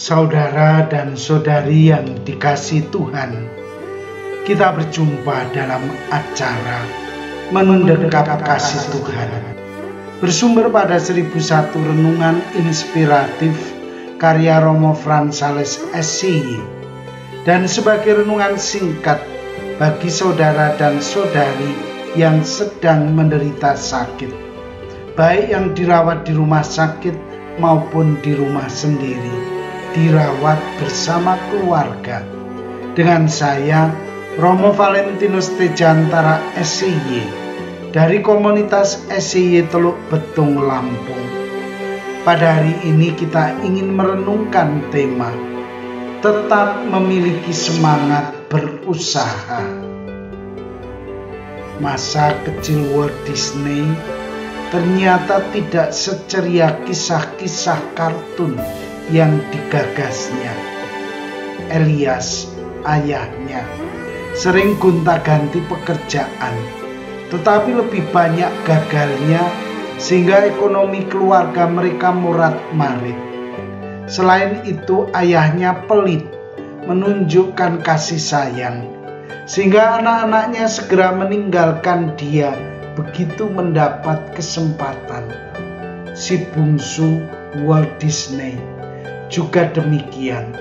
Saudara dan saudari yang dikasihi Tuhan, kita berjumpa dalam acara Mendekap Kasih Tuhan, bersumber pada 1001 renungan inspiratif karya Romo Frans Sales SCY, dan sebagai renungan singkat bagi saudara dan saudari yang sedang menderita sakit, baik yang dirawat di rumah sakit maupun di rumah sendiri, dirawat bersama keluarga. Dengan saya, Romo Valentinus Tejantara SCY dari komunitas SCY Teluk Betung, Lampung. Pada hari ini kita ingin merenungkan tema tetap memiliki semangat berusaha. Masa kecil Walt Disney ternyata tidak seceria kisah-kisah kartun yang digagasnya. Elias, ayahnya, sering gonta-ganti pekerjaan, tetapi lebih banyak gagalnya sehingga ekonomi keluarga mereka morat-marit. Selain itu, ayahnya pelit menunjukkan kasih sayang, sehingga anak-anaknya segera meninggalkan dia begitu mendapat kesempatan. Si bungsu Walt Disney juga demikian.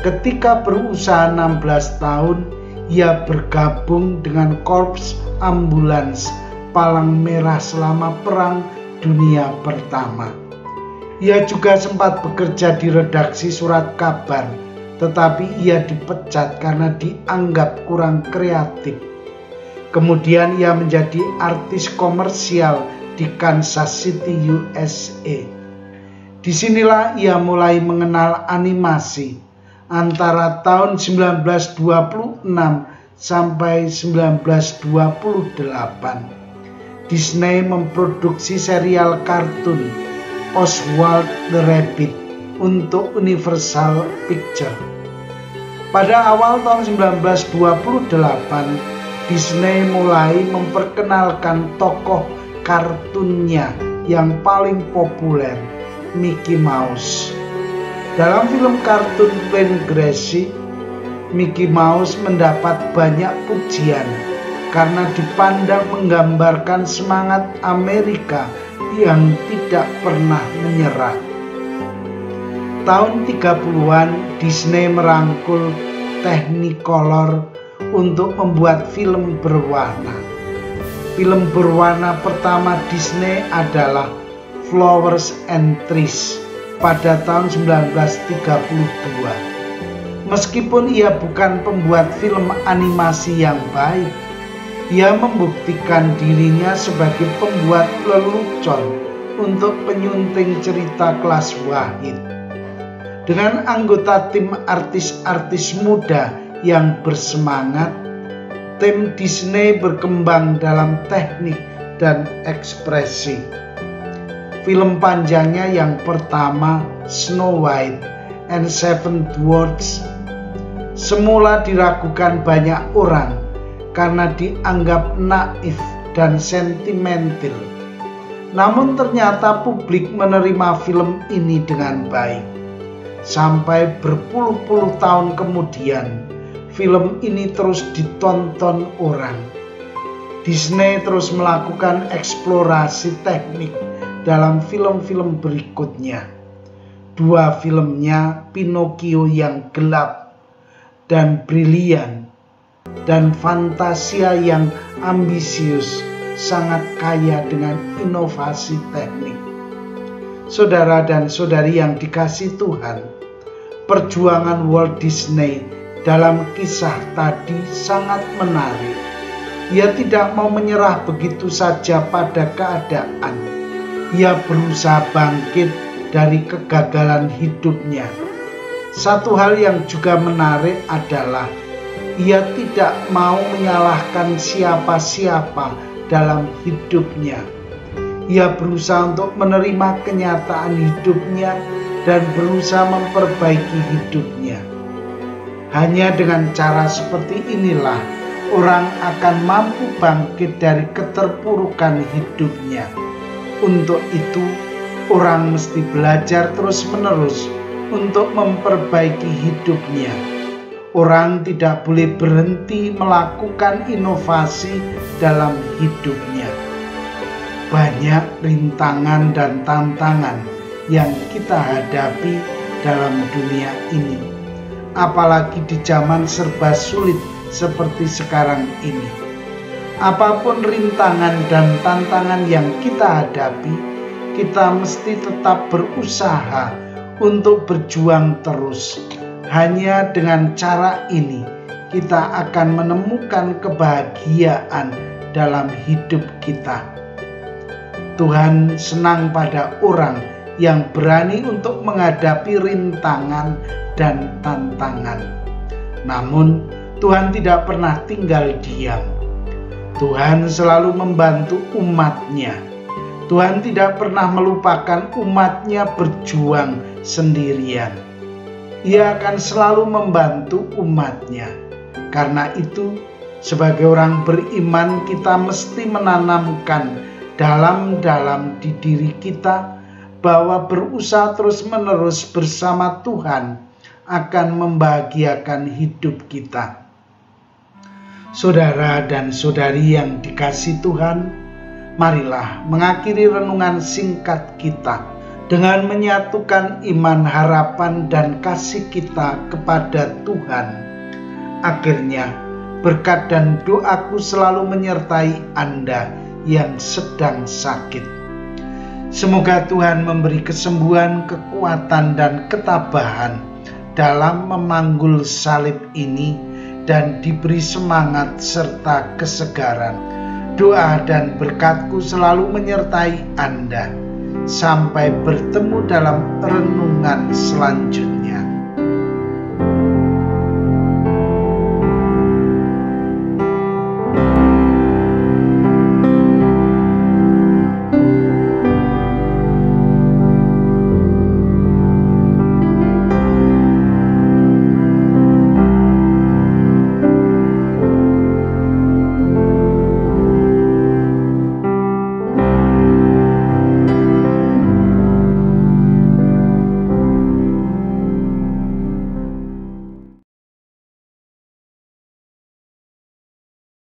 Ketika berusaha 16 tahun, ia bergabung dengan Korps Ambulans Palang Merah selama Perang Dunia Pertama. Ia juga sempat bekerja di redaksi surat kabar, tetapi ia dipecat karena dianggap kurang kreatif. Kemudian ia menjadi artis komersial di Kansas City, USA. Disinilah ia mulai mengenal animasi antara tahun 1926 sampai 1928. Disney memproduksi serial kartun Oswald the Rabbit untuk Universal Pictures. Pada awal tahun 1928, Disney mulai memperkenalkan tokoh kartunnya yang paling populer, Mickey Mouse. Dalam film kartun Plain Gracie, Mickey Mouse mendapat banyak pujian karena dipandang menggambarkan semangat Amerika yang tidak pernah menyerah. Tahun 30-an, Disney merangkul Technicolor untuk membuat film berwarna. Film berwarna pertama Disney adalah Flowers and Trees pada tahun 1932. Meskipun ia bukan pembuat film animasi yang baik, ia membuktikan dirinya sebagai pembuat lelucon untuk penyunting cerita kelas Wahid. Dengan anggota tim artis-artis muda yang bersemangat, tim Disney berkembang dalam teknik dan ekspresi. Film panjangnya yang pertama, Snow White and Seven Dwarfs, semula diragukan banyak orang karena dianggap naif dan sentimental. Namun ternyata publik menerima film ini dengan baik. Sampai berpuluh-puluh tahun kemudian, film ini terus ditonton orang. Disney terus melakukan eksplorasi teknik dalam film-film berikutnya. Dua filmnya, Pinocchio yang gelap dan brilian, dan Fantasia yang ambisius, sangat kaya dengan inovasi teknik. Saudara dan saudari yang dikasihi Tuhan, perjuangan Walt Disney dalam kisah tadi sangat menarik. Ia tidak mau menyerah begitu saja pada keadaan. Ia berusaha bangkit dari kegagalan hidupnya. Satu hal yang juga menarik adalah ia tidak mau menyalahkan siapa-siapa dalam hidupnya. Ia berusaha untuk menerima kenyataan hidupnya dan berusaha memperbaiki hidupnya. Hanya dengan cara seperti inilah orang akan mampu bangkit dari keterpurukan hidupnya. Untuk itu, orang mesti belajar terus-menerus untuk memperbaiki hidupnya. Orang tidak boleh berhenti melakukan inovasi dalam hidupnya. Banyak rintangan dan tantangan yang kita hadapi dalam dunia ini, apalagi di zaman serba sulit seperti sekarang ini. Apapun rintangan dan tantangan yang kita hadapi, kita mesti tetap berusaha untuk berjuang terus. Hanya dengan cara ini kita akan menemukan kebahagiaan dalam hidup kita. Tuhan senang pada orang yang berani untuk menghadapi rintangan dan tantangan. Namun Tuhan tidak pernah tinggal diam. Tuhan selalu membantu umat-Nya. Tuhan tidak pernah melupakan umat-Nya berjuang sendirian. Ia akan selalu membantu umat-Nya. Karena itu, sebagai orang beriman, kita mesti menanamkan dalam-dalam di diri kita bahwa berusaha terus-menerus bersama Tuhan akan membahagiakan hidup kita. Saudara dan saudari yang dikasihi Tuhan, marilah mengakhiri renungan singkat kita dengan menyatukan iman, harapan, dan kasih kita kepada Tuhan. Akhirnya, berkat dan doaku selalu menyertai Anda yang sedang sakit. Semoga Tuhan memberi kesembuhan, kekuatan, dan ketabahan dalam memanggul salib ini dan diberi semangat serta kesegaran. Doa dan berkatku selalu menyertai Anda. Sampai bertemu dalam renungan selanjutnya.